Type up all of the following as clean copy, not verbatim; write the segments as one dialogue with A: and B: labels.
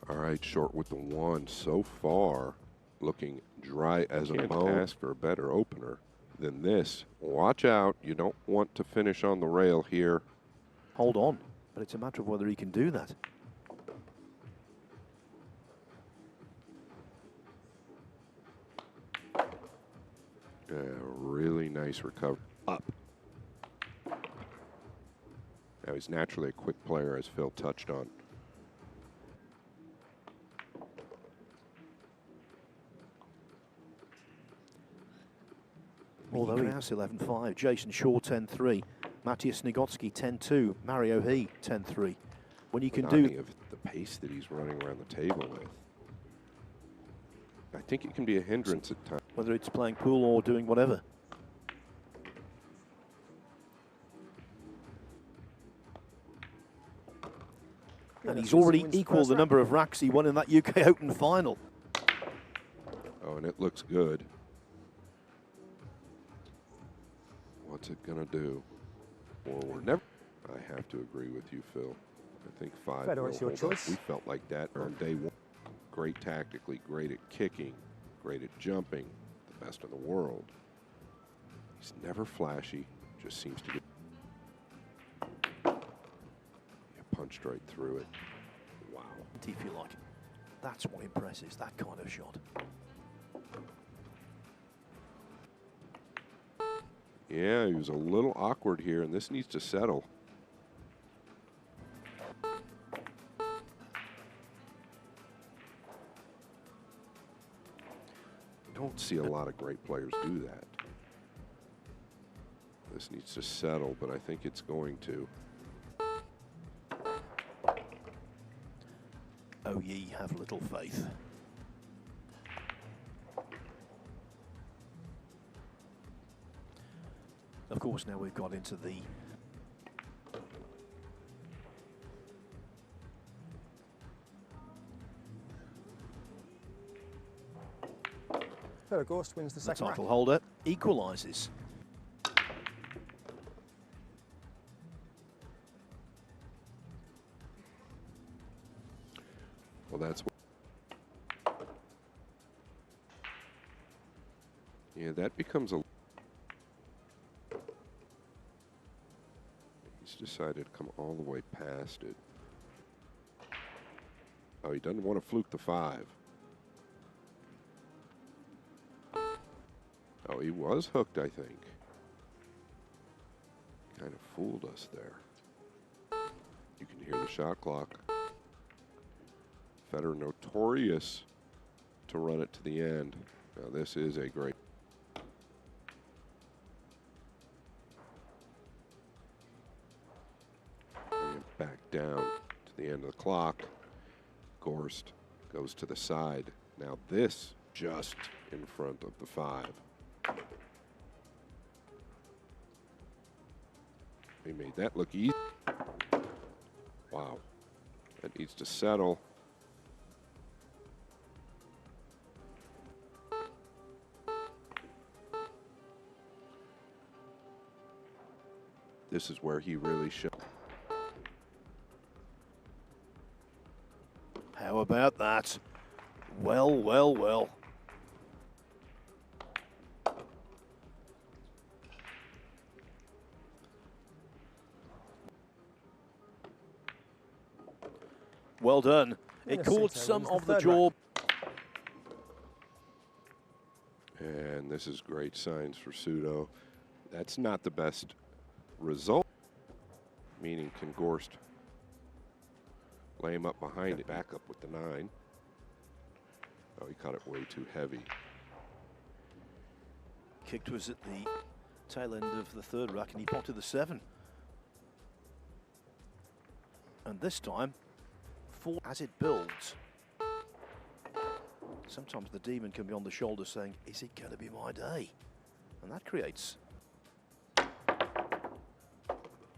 A: All right, short with the one so far, looking dry as a bone. Ask for a better opener than this. Watch out, you don't want to finish on the rail here.
B: Hold on, but it's a matter of whether he can do that.
A: Really nice recovery. Up. Now he's naturally a quick player, as Phil touched on.
B: Although he has 11-5, Jason Shaw 10-3, Matthias Nigotsky 10-2, Mario He 10-3. When you can do
A: of the pace that he's running around the table with, I think it can be a hindrance at times.
B: Whether it's playing pool or doing whatever. And he's already equaled the number of racks he won in that UK Open final.
A: Oh, and it looks good. What's it gonna do? Forward. Never. I have to agree with you, Phil. I think 5.
C: Fedor, it's your choice.
A: We felt like that on day one. Great tactically, great at kicking, great at jumping, the best in the world. He's never flashy, just seems to get punched right through it. Wow.
B: If you like, that's what impresses, that kind of shot.
A: Yeah, he was a little awkward here, and this needs to settle. Don't see a lot of great players do that. This needs to settle, but I think it's going to.
B: Oh, ye have little faith. Of course, now we've got into the
C: Fedor Gorst wins the second
B: title
C: rack.
B: holder, equalises.
A: Well, that's. Yeah, that becomes a. He's decided to come all the way past it. Oh, he doesn't want to fluke the 5. Oh, he was hooked, I think. Kind of fooled us there. You can hear the shot clock. Federer notorious to run it to the end. Now this is a great. Bring it back down to the end of the clock. Gorst goes to the side. Now this just in front of the 5. He made that look easy. Wow. That needs to settle. This is where he really showed.
B: How about that? Well, well, well. Well done. It caught some of the jaw.
A: And this is great signs for Souto. That's not the best result. Meaning, can Gorst lay him up behind it, back up with the 9. Oh, he caught it way too heavy.
B: Kicked was at the tail end of the 3rd rack and he potted the 7. And this time, 4 as it builds. Sometimes the demon can be on the shoulder saying, is it going to be my day? And that creates.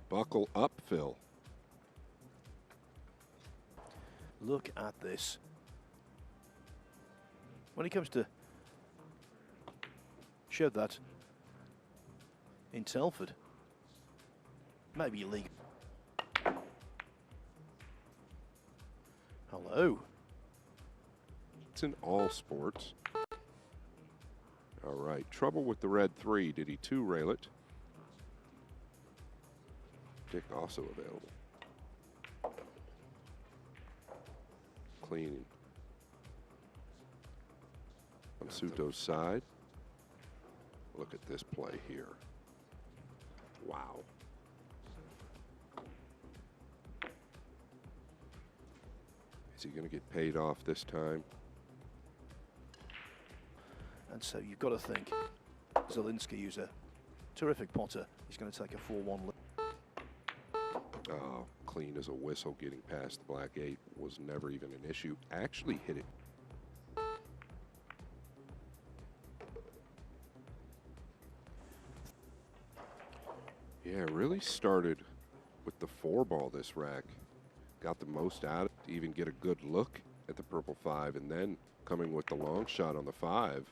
A: Buckle up, Phil.
B: Look at this. When it comes to showed that in Telford, maybe a league. Hello.
A: It's in all sports. All right, trouble with the red 3. Did he 2-rail it? Dick also available. Clean. On Souto's side. Look at this play here. Wow. Is he going to get paid off this time?
B: And so you've got to think Zielinski, who's a terrific potter, he's going to take a 4-1 lead.
A: Oh, clean as a whistle. Getting past the black 8 was never even an issue. Actually hit it. Yeah, really started with the 4-ball this rack. Got the most out of it to even get a good look at the purple 5, and then coming with the long shot on the 5.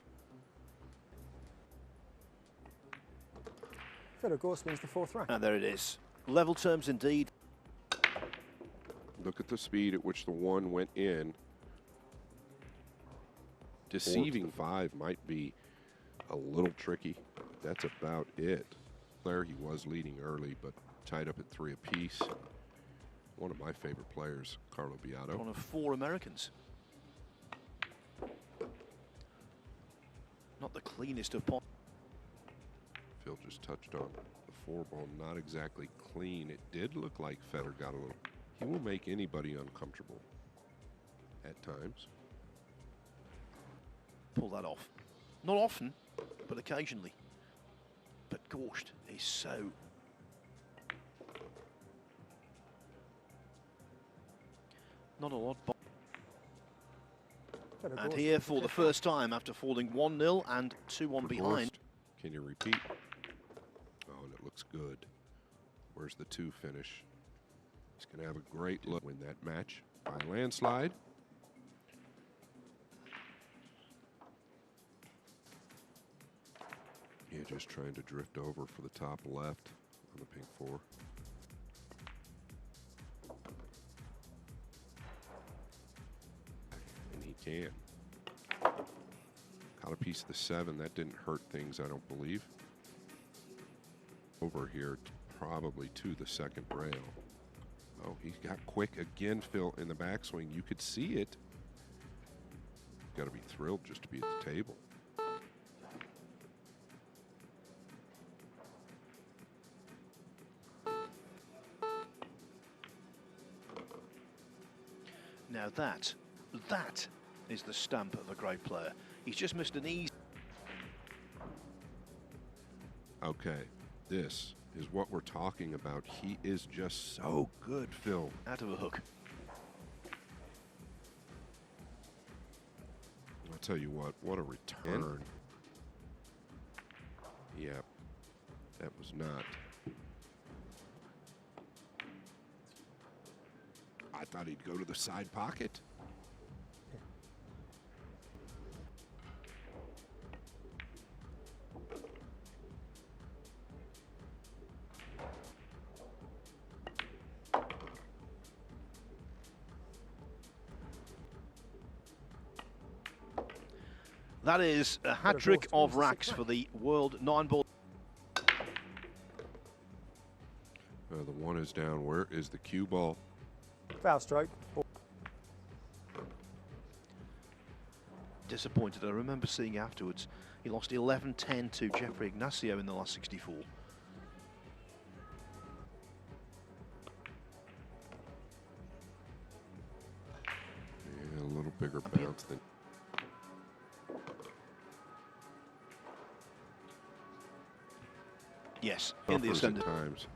C: Fedor Gorst wins the 4th rack.
B: And there it is. Level terms indeed.
A: Look at the speed at which the 1 went in. Deceiving 5 might be a little tricky. That's about it. There he was leading early, but tied up at 3 apiece. One of my favorite players, Carlo Beato.
B: One of 4 Americans. Not the cleanest of pot.
A: Phil just touched on the 4-ball, not exactly clean. It did look like Fedor got a little. He will make anybody uncomfortable at times.
B: Pull that off. Not often, but occasionally. But Gorst is so... Not a lot. And here for the first time after falling 1-0 and 2-1 behind.
A: Can you repeat? Oh, and it looks good. Where's the 2 finish? He's going to have a great look. Win that match by landslide. Yeah, just trying to drift over for the top left on the pink 4. And he can. Caught a piece of the 7. That didn't hurt things, I don't believe. Over here, probably to the 2nd rail. Oh, he got quick again, Phil, in the backswing. You could see it. Got to be thrilled just to be at the table.
B: Now that is the stamp of a great player. He's just missed an easy.
A: Okay, this is what we're talking about. He is just so good, Phil.
B: Out of a hook.
A: I'll tell you what a return. Yep, that was not. I thought he'd go to the side pocket.
B: That is a hat-trick of racks for the world 9-ball.
A: The 1 is down. Where is the cue ball?
C: Foul stroke.
B: Disappointed. I remember seeing afterwards he lost 11-10 to Jeffrey Ignacio in the last 64.
A: Yeah, a little bigger bounce than.
B: Yes, in the ascendant.
A: Times.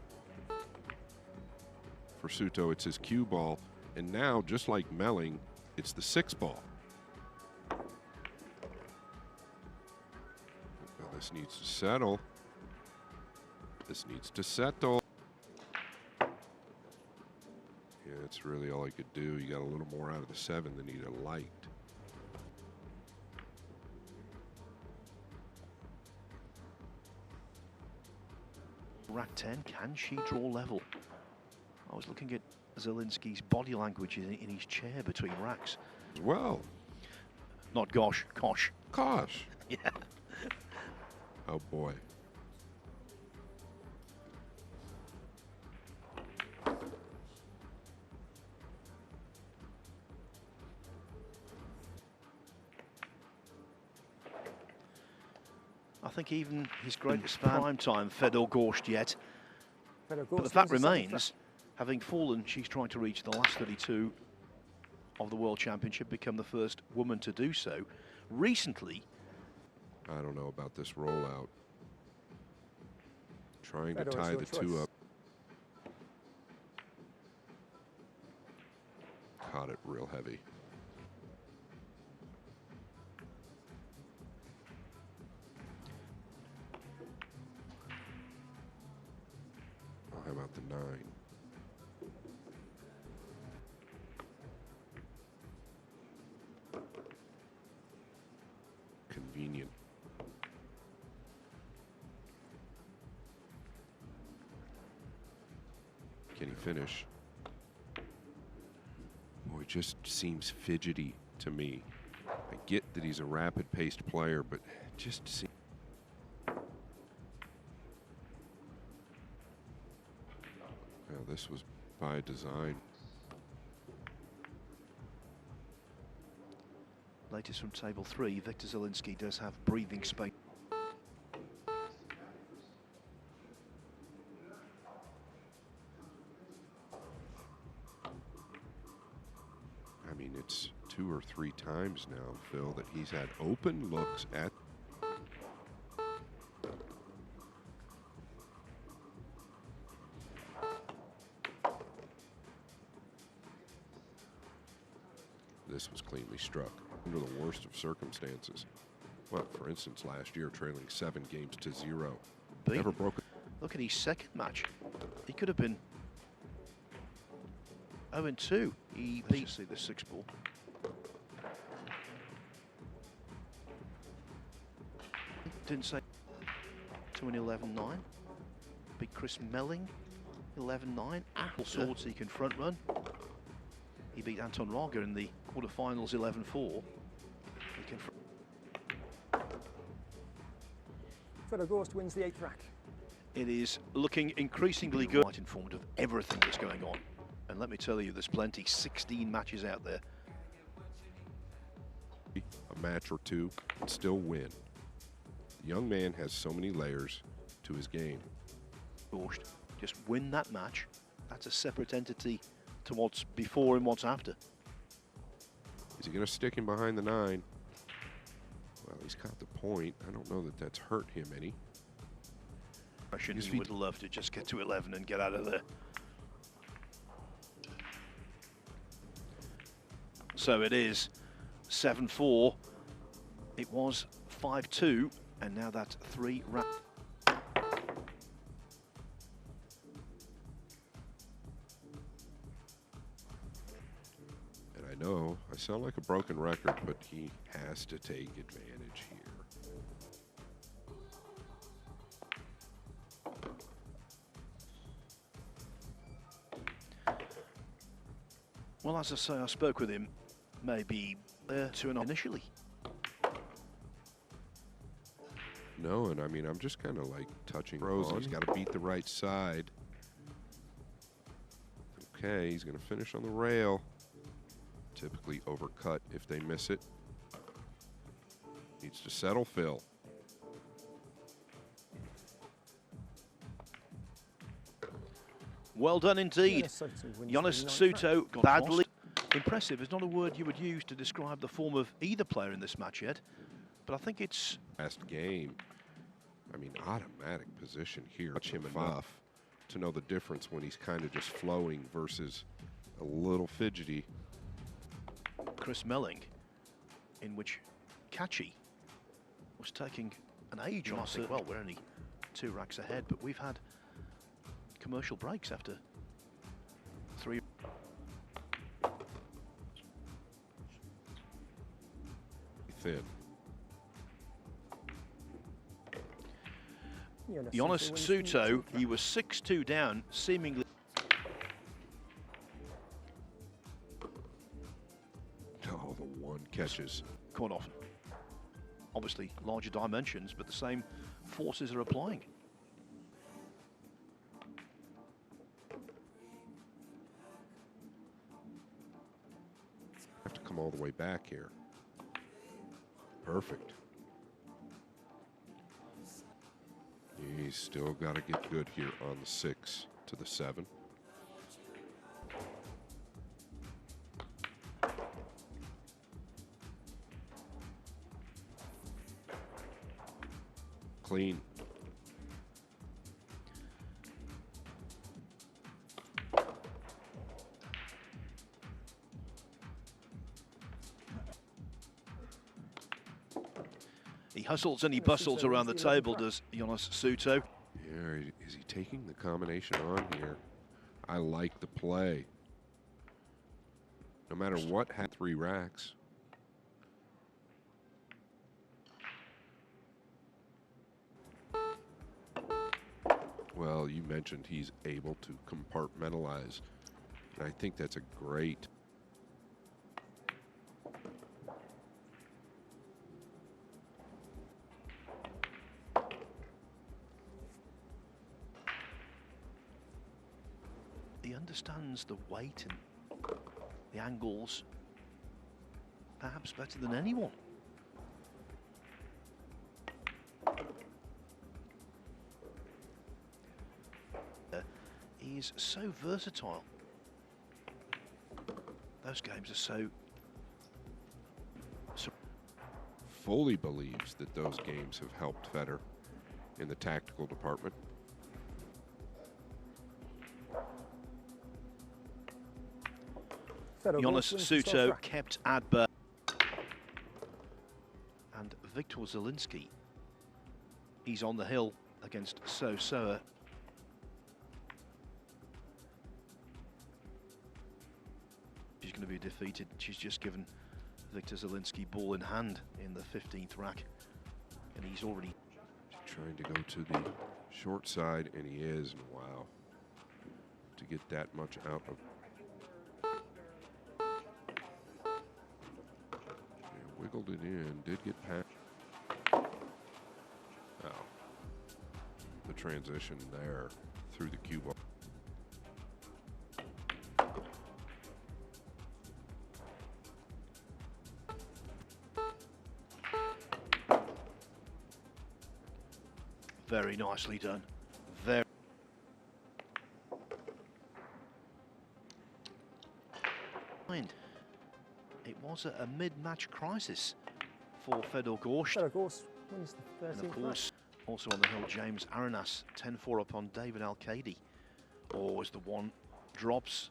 A: For Souto, it's his cue ball, and now, just like Melling, it's the 6-ball. Now this needs to settle. This needs to settle. Yeah, that's really all he could do. He got a little more out of the 7 than he'd have liked.
B: Rack 10, can she draw level? I was looking at Zielinski's body language in his chair between racks.
A: Well,
B: Not gosh, kosh.
A: Gosh.
B: Yeah.
A: Oh boy.
B: I think even his greatest prime time, Fedor Gorst yet.
C: Fedor Gorst
B: But the fact
C: wins the seventh
B: remains, having fallen, she's trying to reach the last 32 of the World Championship, become the first woman to do so. Recently,
A: I don't know about this rollout. Trying
C: Fedor,
A: to tie the
C: it's your
A: two
C: choice.
A: up. Caught it real heavy. Oh, how about the 9? Convenient. Can he finish? Boy, it just seems fidgety to me. I get that he's a rapid-paced player, but it just seems. Well, this was by design.
B: latest from table 3, Victor Zielinski does have breathing space.
A: I mean, it's 2 or 3 times now, Phil, that he's had open looks at. This was cleanly struck under the worst of circumstances. Well, for instance, last year trailing 7 games to 0. Never broke it.
B: Look at his second match. He could have been 0-2. He beat the 6 ball. Didn't say to an 11-9. Beat Chris Melling 11-9. All sorts he can front run. He beat Anton Raga in the quarterfinals 11-4. He can
C: Fedor Gorst wins the 8th rack.
B: It is looking increasingly good. Quite informed of everything that's going on. And let me tell you, there's plenty. 16 matches out there.
A: A match or 2 and still win. The young man has so many layers to his game.
B: Just win that match. That's a separate entity to what's before and what's after.
A: Is he going to stick him behind the 9? Well, he's caught the point. I don't know that that's hurt him any.
B: He would love to just get to 11 and get out of there. So it is 7-4. It was 5-2, and now that's 3 rounds.
A: And I know I sound like a broken record, but he has to take advantage here.
B: Well, as I say, I spoke with him maybe 2 and initially.
A: No, and I mean, I'm just kind of like touching Rose. He's got to beat the right side. Okay, he's going to finish on the rail. Typically overcut if they miss it. Needs to settle, Phil.
B: Well done indeed. Jonas Souto badly. Impressive is not a word you would use to describe the form of either player in this match yet, but I think it's...
A: Last game, I mean, automatic position here. Touch him enough to know the difference when he's kind of just flowing versus a little fidgety.
B: Chris Melling, in which Kachi was taking an age on. I think, well, we're only 2 racks ahead, but we've had commercial breaks after 3.
A: Thin.
B: Jonas Souto, he was 6-2 down, seemingly.
A: Oh, the one catches.
B: Quite often. Obviously, larger dimensions, but the same forces are applying.
A: Have to come all the way back here. Perfect. He's still got to get good here on the 6 to the 7. Clean.
B: He hustles and he bustles around the table, does Jonas Souto.
A: Yeah, is he taking the combination on here? I like the play. No matter what, had 3 racks. Well, you mentioned he's able to compartmentalize, and I think that's a great.
B: He understands the weight and the angles perhaps better than anyone. He's so versatile. Those games are so
A: Fully believes that those games have helped Fedor in the tactical department.
B: Jonas Souto kept at bay. And Victor Zielinski, he's on the hill against Souto. She's going to be defeated. She's just given Victor Zielinski ball in hand in the 15th rack. And he's already
A: Trying to go to the short side, and he is, and wow. To get that much out of. Wiggled it in, did get past. Oh. The transition there through the cue ball.
B: very nicely done. Very. It was a mid-match crisis for Fedor Gorst.
C: Fedor Gorst wins the 13th.
B: And of course, also on the hill, James Arenas, 10-4 upon David Al-Kadi. Or as the one drops.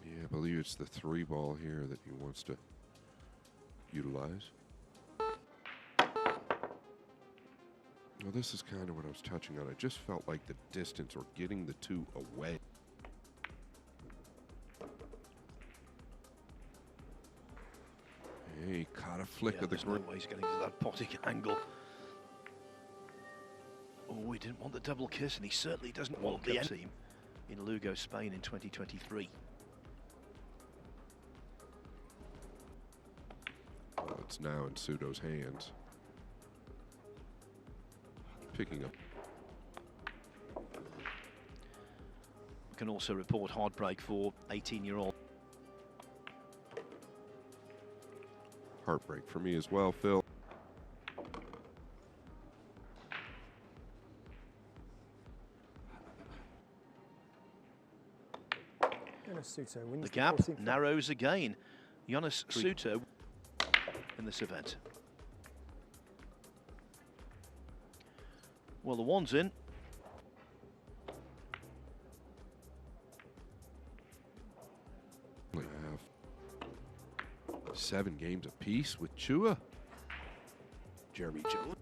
A: Yeah, I believe it's the 3 ball here that he wants to utilize. Well, this is kind of what I was touching on. I just felt like the distance or getting the 2 away. He caught a flick of the
B: grip. No way he's getting to that potting angle. Oh, he didn't want the double kiss, and he certainly doesn't want the end team in Lugo, Spain in 2023.
A: Well, it's now in Souto's hands. Picking up.
B: We can also report heartbreak for 18-year-old.
A: Heartbreak for me as well, Phil.
C: Jonas Souto wins
B: the gap
C: 14th.
B: narrows again. Jonas Souto in this event. Well, the one's in.
A: We have 7 games apiece with Chua. Jeremy Jones.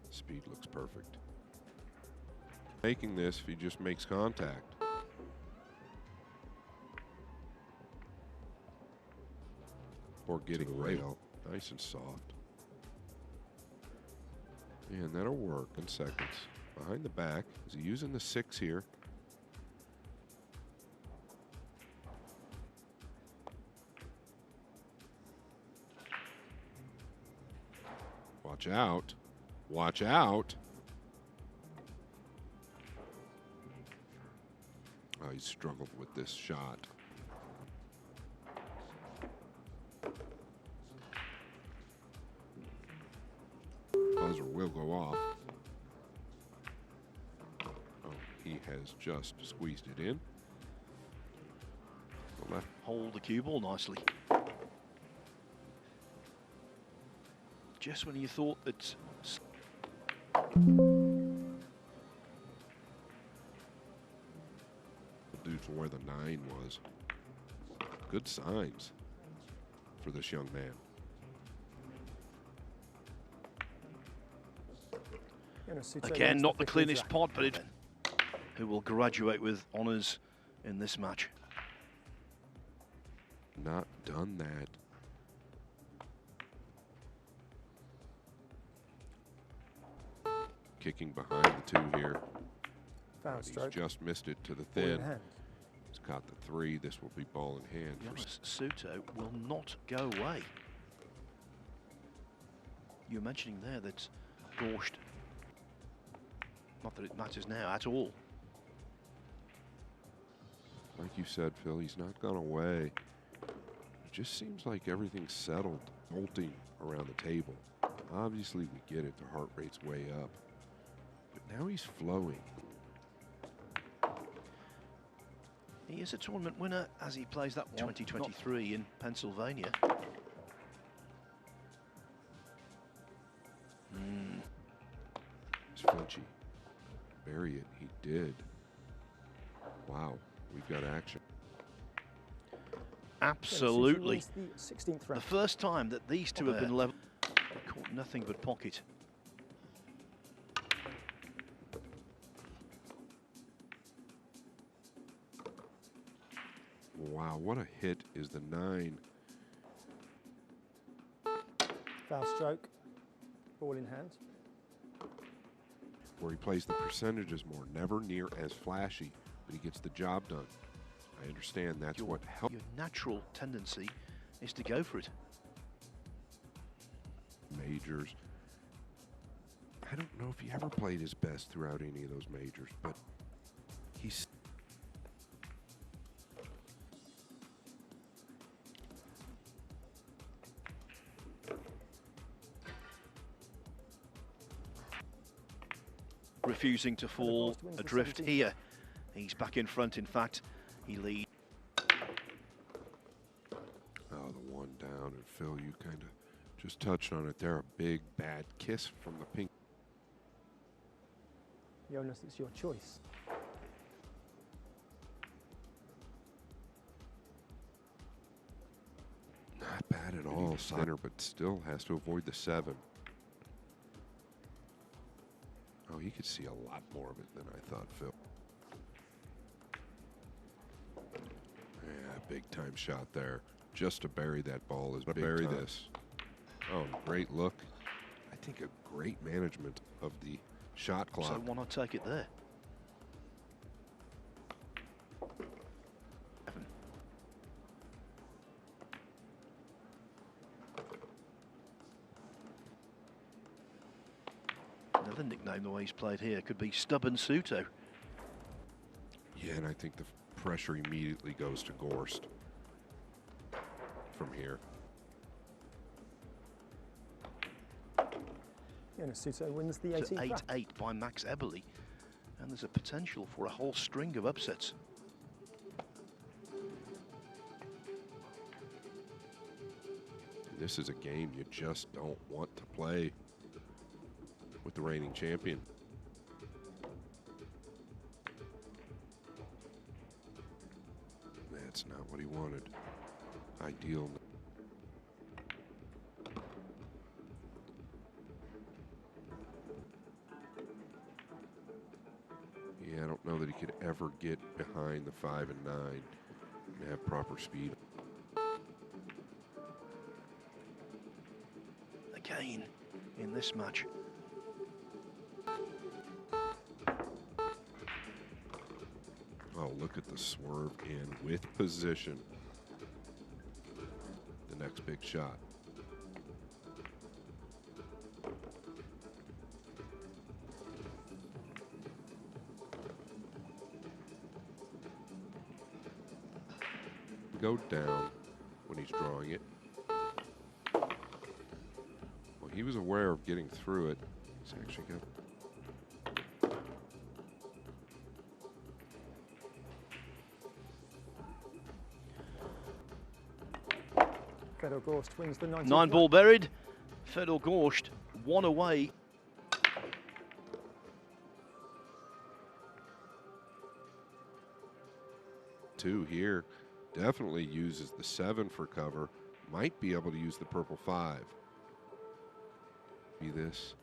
A: Speed looks perfect. Making this if he just makes contact. Or getting rail. Nice and soft. And that'll work in seconds. Behind the back. Is he using the 6 here? Watch out. Watch out. Oh, he struggled with this shot. Buzzer will go off. Oh, he has just squeezed it in. The left.
B: Hold the cue ball nicely. Just when you thought that
A: Due to where the 9 was. Good signs for this young man.
C: Jonas Souto
B: again,
C: wins
B: not the
C: 15th
B: cleanest
C: rack.
B: pot, but who will graduate with honours in this match.
A: Not done that. Kicking behind the 2 here.
C: Foul
A: But
C: stroke.
A: he's just missed it to the
C: Ball in
A: thin.
C: hand.
A: He's caught the 3. This will be ball in hand.
B: Jonas Souto will not go away. You were mentioning there that Gorst, not that it matters now at all.
A: Like you said, Phil, he's not gone away. It just seems like everything's settled, bolting around the table. Obviously, we get it. The heart rate's way up. But now he's flowing.
B: He is a tournament winner as he plays that 2023 in Pennsylvania.
A: It's flinchy. Bury it. He did. Wow. We've got action.
B: Absolutely.
C: Jonas Souto wins the 16th
B: The
C: rack.
B: first time that these two have been level, they caught nothing but pocket.
A: Wow, what a hit is the 9.
C: Foul stroke. Ball in hand.
A: Where he plays the percentages more. Never near as flashy, but he gets the job done. I understand that's what helped.
B: Your natural tendency is to go for it.
A: Majors. I don't know if he ever played his best throughout any of those majors, but he's
B: Refusing to fall
C: Gorst wins the
B: adrift
C: 17th.
B: here. He's back in front. In fact, he leads.
A: oh, the 1 down, and Phil, you kind of just touched on it there. A big bad kiss from the pink.
C: Jonas, it's your choice.
A: Not bad at all, center, but still has to avoid the 7. Oh, he could see a lot more of it than I thought, Phil. Yeah, big time shot there. Just to bury that ball is bury this. Oh, great look. I think a great management of the shot clock.
B: So why not take it there? Another nickname the way he's played here could be Stubborn Souto.
A: Yeah, and I think the pressure immediately goes to Gorst from here.
C: Jonas Souto wins the
B: To
C: 18th rack.
B: 8-8 by Max Eberle. And there's a potential for a whole string of upsets.
A: This is a game you just don't want to play with the reigning champion. That's not what he wanted. Ideal. Yeah, I don't know that he could ever get behind the 5 and 9 and have proper speed.
B: Again, in this match.
A: Oh, look at the swerve in with position. The next big shot. go down when he's drawing it. Well, he was aware of getting through it. He's actually got.
C: Fedor Gorst wins the 19th.
B: 9 ball buried. Fedor Gorst, 1 away.
A: Two here. Definitely uses the 7 for cover. Might be able to use the purple 5. Be this.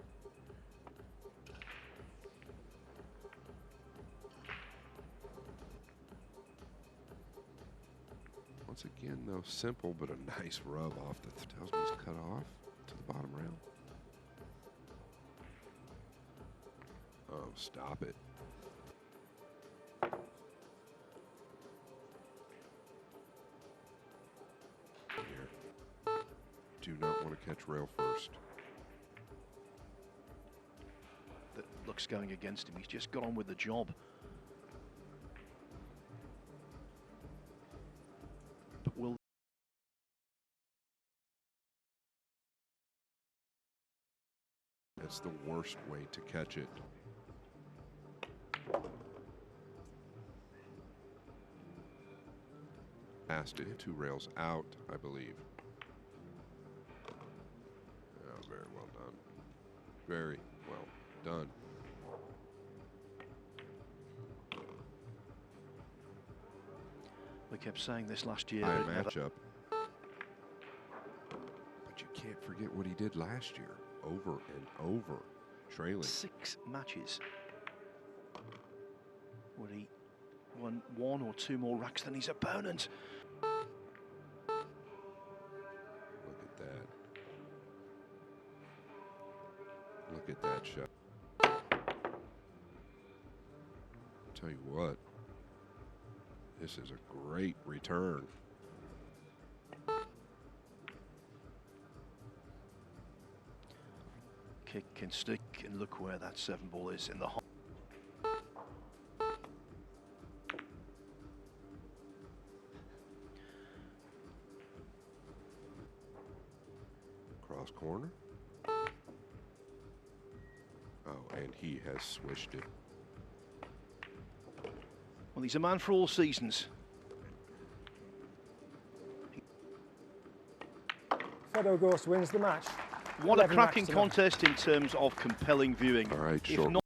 A: Once again, though, simple, but a nice rub off the tells me he's cut off to the bottom rail. Oh, stop it. Here. Do not want to catch rail first.
B: That looks going against him. He's just got on with the job. But will
A: That's the worst way to catch it. Passed it 2 rails out, I believe. Oh, very well done. Very well done.
B: we kept saying this last year.
A: High
B: it never-
A: matchup. But you can't forget what he did last year. Over and over. Trailing.
B: 6 matches where he won 1 or 2 more racks than his opponent.
A: Look at that. Look at that shot. Tell you what, this is a great return.
B: Kick and stick, and look where that 7 ball is in the hole.
A: Cross corner. Oh, and he has swished it.
B: Well, he's a man for all seasons.
C: Fedor Gorst wins the match.
B: What a
C: 11
B: cracking
C: racks to none.
B: contest in terms of compelling viewing.
A: All right,
B: If
A: short.
B: not